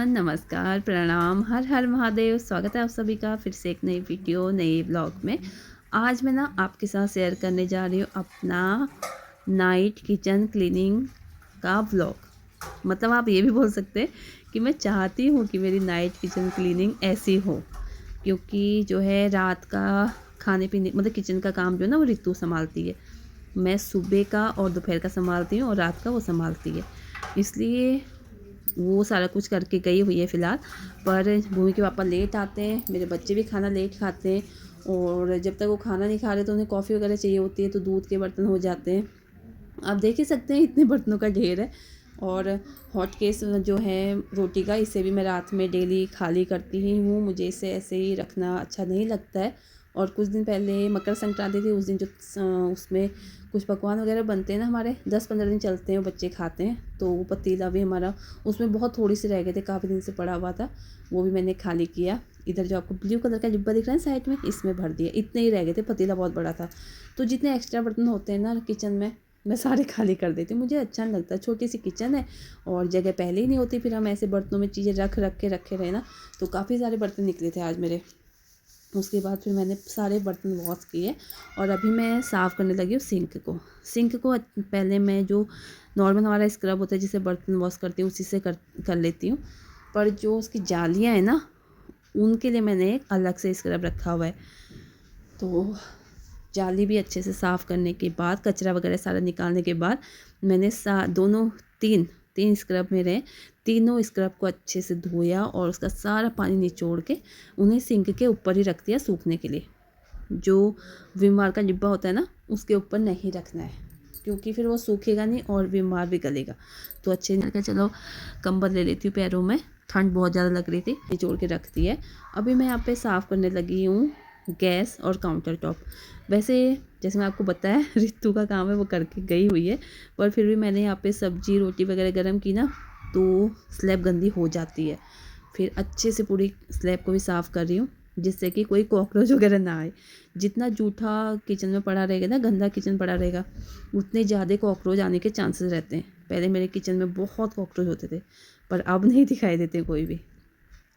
Everyone, नमस्कार, प्रणाम, हर हर महादेव। स्वागत है आप सभी का फिर से एक नई वीडियो, नए ब्लॉग में। आज मैं ना आपके साथ शेयर करने जा रही हूँ अपना नाइट किचन क्लीनिंग का ब्लॉग। मतलब आप ये भी बोल सकते हैं कि मैं चाहती हूँ कि मेरी नाइट किचन क्लीनिंग ऐसी हो, क्योंकि जो है रात का खाने पीने मतलब किचन का काम जो है ना वो रितु संभालती है। मैं सुबह का और दोपहर का संभालती हूँ और रात का वो संभालती है, इसलिए वो सारा कुछ करके गई हुई है फ़िलहाल। पर भूमि के पापा लेट आते हैं, मेरे बच्चे भी खाना लेट खाते हैं, और जब तक वो खाना नहीं खा रहे तो उन्हें कॉफ़ी वगैरह चाहिए होती है, तो दूध के बर्तन हो जाते हैं। आप देख ही सकते हैं इतने बर्तनों का ढेर है। और हॉट केस जो है रोटी का, इसे भी मैं रात में डेली खाली करती ही हूँ। मुझे इसे ऐसे ही रखना अच्छा नहीं लगता है। और कुछ दिन पहले मकर संक्रांति थी, उस दिन जो उसमें कुछ पकवान वगैरह बनते हैं ना, हमारे 10-15 दिन चलते हैं, बच्चे खाते हैं, तो वो पतीला भी हमारा उसमें बहुत थोड़ी सी रह गए थे, काफ़ी दिन से पड़ा हुआ था, वो भी मैंने खाली किया। इधर जो आपको ब्लू कलर का डिब्बा दिख रहा है साइड में, इसमें भर दिया। इतने ही रह गए थे, पतीला बहुत बड़ा था। तो जितने एक्स्ट्रा बर्तन होते हैं ना किचन में, मैं सारे खाली कर देती हूँ। मुझे अच्छा नहीं लगता, छोटी सी किचन है और जगह पहले ही नहीं होती, फिर हम ऐसे बर्तनों में चीज़ें रख के रखे रहे ना, तो काफ़ी सारे बर्तन निकले थे आज मेरे। उसके बाद फिर मैंने सारे बर्तन वॉश किए और अभी मैं साफ़ करने लगी हूँ सिंक को पहले मैं जो नॉर्मल हमारा स्क्रब होता है जिसे बर्तन वॉश करती हूँ उसी से कर लेती हूँ। पर जो उसकी जालियाँ हैं ना, उनके लिए मैंने एक अलग से स्क्रब रखा हुआ है। तो जाली भी अच्छे से साफ़ करने के बाद, कचरा वगैरह सारा निकालने के बाद, मैंने दोनों तीन स्क्रब मेरे, तीनों स्क्रब को अच्छे से धोया और उसका सारा पानी निचोड़ के उन्हें सिंक के ऊपर ही रख दिया सूखने के लिए। जो विम बार का डिब्बा होता है ना, उसके ऊपर नहीं रखना है, क्योंकि फिर वो सूखेगा नहीं और विम बार भी गलेगा। तो अच्छे करके चलो कंबल ले लेती हूँ, पैरों में ठंड बहुत ज़्यादा लग रही थी, निचोड़ के रख दी है। अभी मैं यहाँ पे साफ़ करने लगी हूँ गैस और काउंटर टॉप। वैसे जैसे मैं आपको बताया रितु का काम है, वो करके गई हुई है, पर फिर भी मैंने यहाँ पे सब्जी रोटी वगैरह गर्म की ना, तो स्लैब गंदी हो जाती है। फिर अच्छे से पूरी स्लैब को भी साफ़ कर रही हूँ, जिससे कि कोई कॉकरोच वगैरह ना आए। जितना जूठा किचन में पड़ा रहेगा ना, गंदा किचन पड़ा रहेगा, उतने ज़्यादा कॉकरोच आने के चांसेस रहते हैं। पहले मेरे किचन में बहुत कॉकरोच होते थे, पर अब नहीं दिखाई देते कोई भी।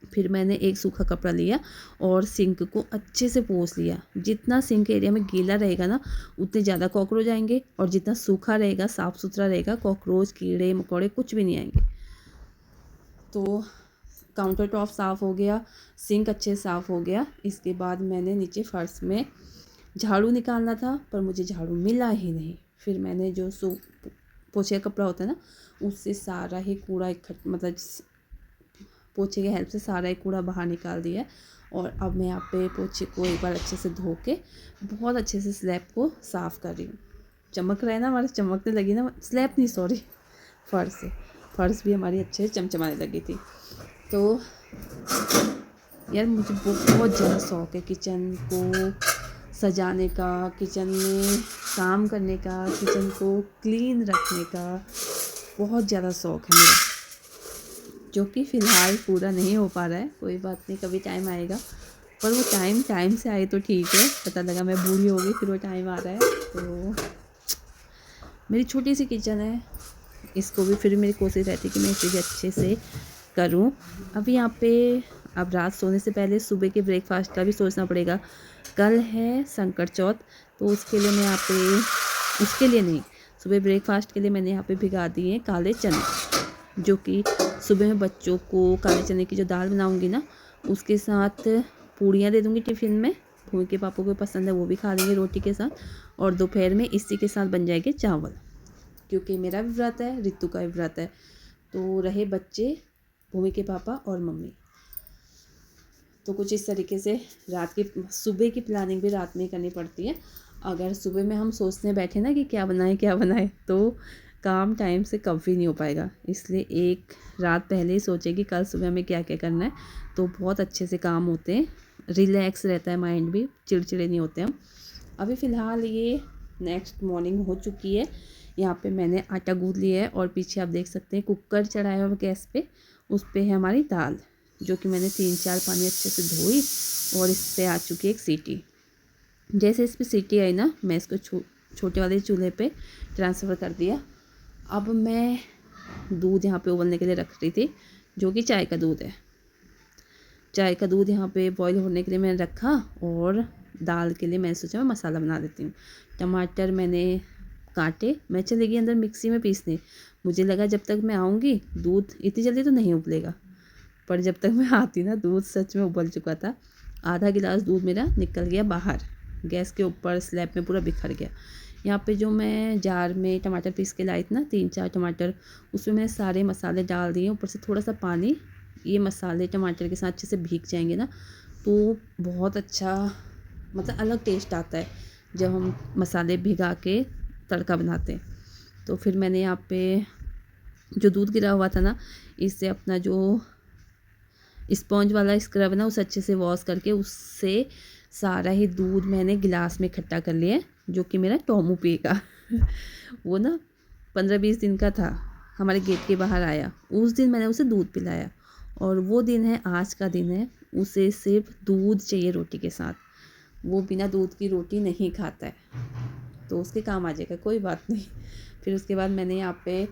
फिर मैंने एक सूखा कपड़ा लिया और सिंक को अच्छे से पोंछ लिया। जितना सिंक एरिया में गीला रहेगा ना, उतने ज़्यादा कॉकरोच आएंगे, और जितना सूखा रहेगा, साफ़ सुथरा रहेगा, कॉकरोच कीड़े मकोड़े कुछ भी नहीं आएंगे। तो काउंटर टॉप साफ़ हो गया, सिंक अच्छे से साफ़ हो गया। इसके बाद मैंने नीचे फर्श में झाड़ू निकालना था, पर मुझे झाड़ू मिला ही नहीं। फिर मैंने जो पोछे का कपड़ा होता है ना, उससे सारा ही कूड़ा मतलब पोछे की हेल्प से सारा ही कूड़ा बाहर निकाल दिया। और अब मैं यहाँ पे पोछे को एक बार अच्छे से धो के बहुत अच्छे से स्लैब को साफ़ कर रही हूँ। चमक रहा है ना, हमारे चमकने लगी ना, स्लैब नहीं सॉरी, फर्श भी हमारी अच्छे से चमचमाने लगी थी। तो यार मुझे बहुत ज़्यादा शौक़ है किचन को सजाने का, किचन में काम करने का, किचन को क्लीन रखने का बहुत ज़्यादा शौक़ है मेरा, जो कि फ़िलहाल पूरा नहीं हो पा रहा है। कोई बात नहीं, कभी टाइम आएगा, पर वो टाइम से आए तो ठीक है। पता लगा मैं बूढ़ी हो गई फिर वो टाइम आ रहा है। तो मेरी छोटी सी किचन है, इसको भी फिर मेरी कोशिश रहती है कि मैं इसे भी अच्छे से करूं। अभी यहाँ पे अब रात सोने से पहले सुबह के ब्रेकफास्ट का भी सोचना पड़ेगा। कल है संकट चौथ, तो उसके लिए मैं यहाँ पे, उसके लिए नहीं, सुबह ब्रेकफास्ट के लिए मैंने यहाँ पे भिगा दिए काले चने, जो कि सुबह में बच्चों को काले चने की जो दाल बनाऊंगी ना, उसके साथ पूड़ियाँ दे दूँगी टिफ़िन में। भूमि के पापा को पसंद है, वो भी खा लेंगे रोटी के साथ। और दोपहर में इसी के साथ बन जाएंगे चावल, क्योंकि मेरा भी व्रत है, रितु का भी व्रत है। तो रहे बच्चे, भूमि के पापा और मम्मी। तो कुछ इस तरीके से रात की सुबह की प्लानिंग भी रात में ही करनी पड़ती है। अगर सुबह में हम सोचने बैठे ना कि क्या बनाए, तो काम टाइम से कभी नहीं हो पाएगा। इसलिए एक रात पहले ही सोचे कि कल सुबह हमें क्या क्या करना है, तो बहुत अच्छे से काम होते हैं, रिलैक्स रहता है माइंड भी, चिड़चिड़े नहीं होते हम। अभी फ़िलहाल ये नेक्स्ट मॉर्निंग हो चुकी है। यहाँ पे मैंने आटा गूँथ लिया है और पीछे आप देख सकते हैं कुकर चढ़ाया हुआ गैस पे, उस पे है हमारी दाल, जो कि मैंने 3-4 पानी अच्छे से धोई, और इस पे आ चुकी है एक सीटी। जैसे इस पर सीटी आई ना, मैं इसको छोटे वाले चूल्हे पे ट्रांसफ़र कर दिया। अब मैं दूध यहाँ पे उबलने के लिए रख रही थी। जो कि चाय का दूध है। चाय का दूध यहाँ पे बॉईल होने के लिए मैंने रखा और दाल के लिए मैंने सोचा मैं मसाला बना देती हूँ। टमाटर मैंने काटे, मैं चली गई अंदर मिक्सी में पीसने। मुझे लगा जब तक मैं आऊँगी दूध इतनी जल्दी तो नहीं उबलेगा, पर जब तक मैं आती ना दूध सच में उबल चुका था। आधा गिलास दूध मेरा निकल गया बाहर, गैस के ऊपर स्लैब में पूरा बिखर गया। यहाँ पे जो मैं जार में टमाटर पीस के लाई थी ना, 3-4 टमाटर, उसमें मैंने सारे मसाले डाल दिए, ऊपर से थोड़ा सा पानी। ये मसाले टमाटर के साथ अच्छे से भीग जाएंगे ना तो बहुत अच्छा मतलब अलग टेस्ट आता है जब हम मसाले भिगा के तड़का बनाते हैं। तो फिर मैंने यहाँ पे जो दूध गिरा हुआ था ना, इससे अपना जो स्पॉन्ज वाला स्क्रब है ना उसे अच्छे से वॉश करके उससे सारा ही दूध मैंने गिलास में इकट्ठा कर लिया, जो कि मेरा टोमू पिएगा। वो ना 15-20 दिन का था, हमारे गेट के बाहर आया, उस दिन मैंने उसे दूध पिलाया। और वो दिन है, आज का दिन है, उसे सिर्फ दूध चाहिए रोटी के साथ। वो बिना दूध की रोटी नहीं खाता है, तो उसके काम आ जाएगा, कोई बात नहीं। फिर उसके बाद मैंने यहाँ पे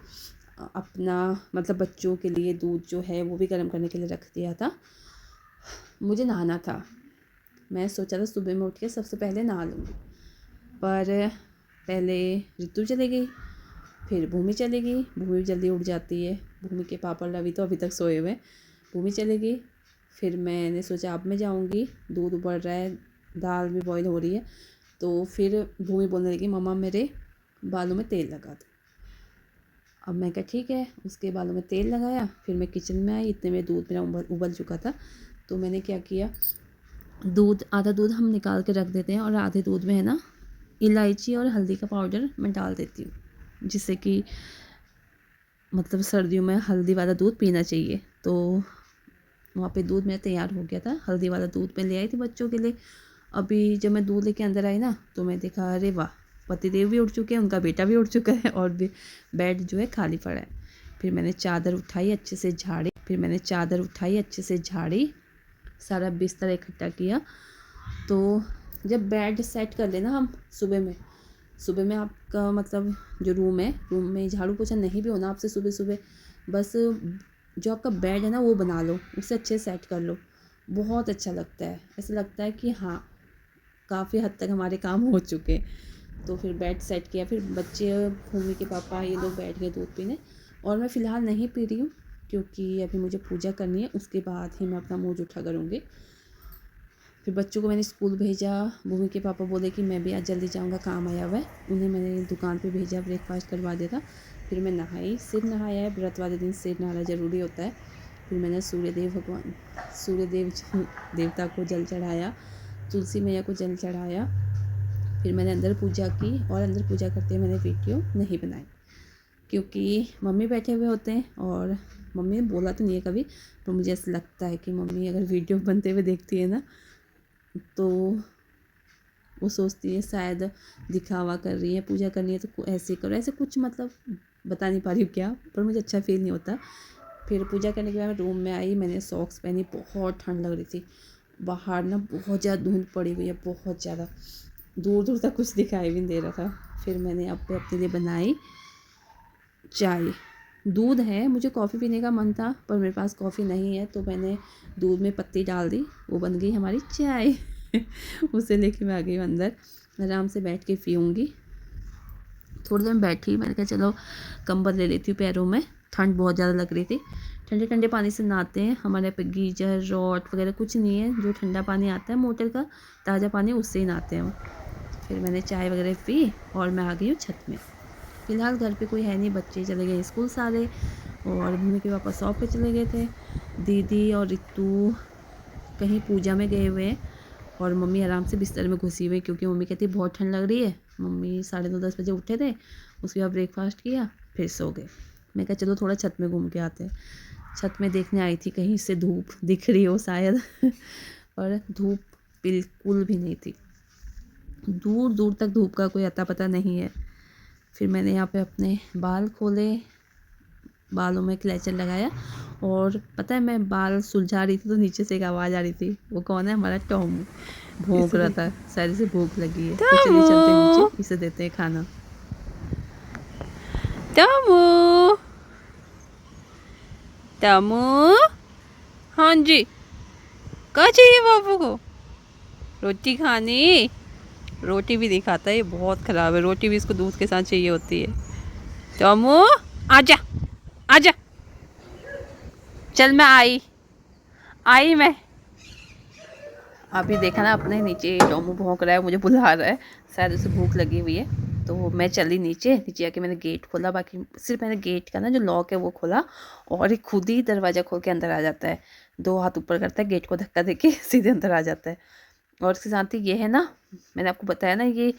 अपना मतलब बच्चों के लिए दूध जो है वो भी गर्म करने के लिए रख दिया था। मुझे नहाना था, मैं सोचा था सुबह में उठ के सबसे पहले नहा लूँगी, पर पहले ऋतु चली गई, फिर भूमि चली गई। भूमि जल्दी उठ जाती है, भूमि के पापा रवि तो अभी तक सोए हुए। भूमि चली गई, फिर मैंने सोचा अब मैं जाऊँगी, दूध उबल रहा है, दाल भी बॉईल हो रही है। तो फिर भूमि बोलने लगी मम्मा मेरे बालों में तेल लगा दो। अब मैं कहा ठीक है, उसके बालों में तेल लगाया। फिर मैं किचन में आई, इतने में दूध मेरा उबल चुका था। तो मैंने क्या किया, दूध आधा दूध हम निकाल के रख देते हैं और आधे दूध में है ना इलायची और हल्दी का पाउडर मैं डाल देती हूँ, जिससे कि मतलब सर्दियों में हल्दी वाला दूध पीना चाहिए। तो वहाँ पे दूध मेरा तैयार हो गया था, हल्दी वाला दूध मैं ले आई थी बच्चों के लिए। अभी जब मैं दूध लेके अंदर आई ना तो मैं देखा अरे वाह, पतिदेव भी उठ चुके हैं, उनका बेटा भी उठ चुका है और भी बेड जो है खाली पड़ा है। फिर मैंने चादर उठाई अच्छे से झाड़ी, सारा बिस्तर इकट्ठा किया। तो जब बेड सेट कर लेना हम सुबह में आपका मतलब जो रूम में झाड़ू पोछा नहीं भी होना आपसे, सुबह सुबह बस जो आपका बेड है ना वो बना लो, उसे अच्छे सेट कर लो, बहुत अच्छा लगता है। ऐसा लगता है कि हाँ काफ़ी हद तक हमारे काम हो चुके। तो फिर बेड सेट किया, फिर बच्चे भूमि के पापा ये लोग बैठ गए दूध पीने, और मैं फ़िलहाल नहीं पी रही हूँ क्योंकि अभी मुझे पूजा करनी है, उसके बाद ही मैं अपना मुँह जूठा करूँगी। फिर बच्चों को मैंने स्कूल भेजा। भूमि के पापा बोले कि मैं भी आज जल्दी जाऊँगा, काम आया हुआ है। उन्हें मैंने दुकान पे भेजा, ब्रेकफास्ट करवा दिया था। फिर मैं नहाई, सिर नहाया है, व्रत वाले दिन सिर नहाना ज़रूरी होता है। फिर मैंने सूर्यदेव देवता को जल चढ़ाया, तुलसी मैया को जल चढ़ाया। फिर मैंने अंदर पूजा की, और अंदर पूजा करते मैंने वीडियो नहीं बनाई क्योंकि मम्मी बैठे हुए होते हैं, और मम्मी ने बोला तो नहीं है कभी, पर मुझे ऐसा लगता है कि मम्मी अगर वीडियो बनते हुए देखती है ना तो वो सोचती है शायद दिखावा कर रही है, पूजा करनी है तो ऐसे करो, ऐसे कुछ मतलब बता नहीं पा रही हूँ क्या, पर मुझे अच्छा फील नहीं होता। फिर पूजा करने के बाद मैं रूम में आई, मैंने सॉक्स पहनी, बहुत ठंड लग रही थी बाहर ना, बहुत ज़्यादा धुंध पड़ी हुई है, बहुत ज़्यादा, दूर दूर तक कुछ दिखाई भी नहीं दे रहा था। फिर मैंने यहाँ पे अपने लिए बनाई चाय। दूध है, मुझे कॉफ़ी पीने का मन था पर मेरे पास कॉफ़ी नहीं है, तो मैंने दूध में पत्ती डाल दी, वो बन गई हमारी चाय। उसे लेके मैं आ गई अंदर, आराम से बैठ के पीऊँगी। थोड़ी देर में बैठी, मैंने कहा चलो कंबल ले लेती हूँ पैरों में, ठंड बहुत ज़्यादा लग रही थी। ठंडे ठंडे पानी से नहाते हैं, हमारे यहाँ पे गीजर रॉड वगैरह कुछ नहीं है, जो ठंडा पानी आता है मोटर का ताज़ा पानी उससे ही नहाते हैं। फिर मैंने चाय वगैरह पी और मैं आ गई हूँ छत में। फ़िलहाल घर पे कोई है नहीं, बच्चे चले गए स्कूल सारे, और भूमि के पापा शॉप पे चले गए थे, दीदी और रितु कहीं पूजा में गए हुए हैं, और मम्मी आराम से बिस्तर में घुसी हुई क्योंकि मम्मी कहती बहुत ठंड लग रही है। मम्मी 9:30-10 बजे उठे थे, उसके बाद ब्रेकफास्ट किया, फिर सो गए। मैं कहा चलो थोड़ा छत में घूम के आते हैं। छत में देखने आई थी कहीं से धूप दिख रही हो शायद, और धूप बिल्कुल भी नहीं थी, दूर दूर तक धूप का कोई अता पता नहीं है। फिर मैंने यहाँ पे अपने बाल खोले, बालों में क्लेचर लगाया, और पता है मैं बाल सुलझा रही थी तो नीचे से एक आवाज़ आ रही थी, वो कौन है, हमारा टॉम भौंक रहा था, शायद इसे भूख लगी है। तो चलिए चलते हैं नीचे, इसे देते हैं खाना। टॉमू टमू, हाँ जी, क्या चाहिए बाबू को? रोटी खानी? रोटी भी नहीं खाता है, ये बहुत ख़राब है। रोटी भी इसको दूध के साथ चाहिए होती है। टमू, आजा, आजा, चल मैं आई मैं। अभी देखा ना, अपने नीचे टोमू भौंक रहा है, मुझे बुला रहा है, शायद उसे भूख लगी हुई है। तो मैं चली नीचे आके मैंने गेट खोला, बाकी सिर्फ मैंने गेट का ना जो लॉक है वो खोला, और ये खुद ही दरवाज़ा खोल के अंदर आ जाता है। 2 हाथ ऊपर करता है, गेट को धक्का देके सीधे अंदर आ जाता है। और इसके साथ ही ये है ना, मैंने आपको बताया ना, ये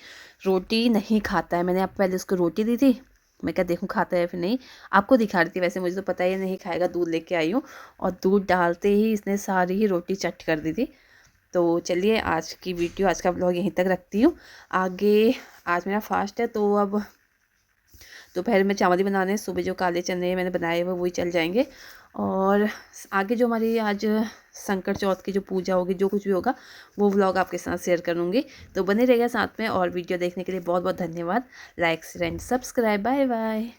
रोटी नहीं खाता है। मैंने आप पहले उसको रोटी दी थी, मैं क्या देखूँ खाता है फिर नहीं। आपको दिखा रही थी, वैसे मुझे तो पता ही नहीं खाएगा। दूध लेके आई हूँ और दूध डालते ही इसने सारी ही रोटी चट कर दी थी। तो चलिए आज की वीडियो, आज का ब्लॉग यहीं तक रखती हूँ। आगे आज मेरा फास्ट है, तो अब दोपहर में चावल ही बनाने हैं। सुबह जो काले चने मैंने बनाए हुए वही चल जाएंगे। और आगे जो हमारी आज संकट चौथ की जो पूजा होगी, जो कुछ भी होगा, वो व्लॉग आपके साथ शेयर करूँगी। तो बने रहेगा साथ में, और वीडियो देखने के लिए बहुत बहुत धन्यवाद। Like and subscribe, bye bye.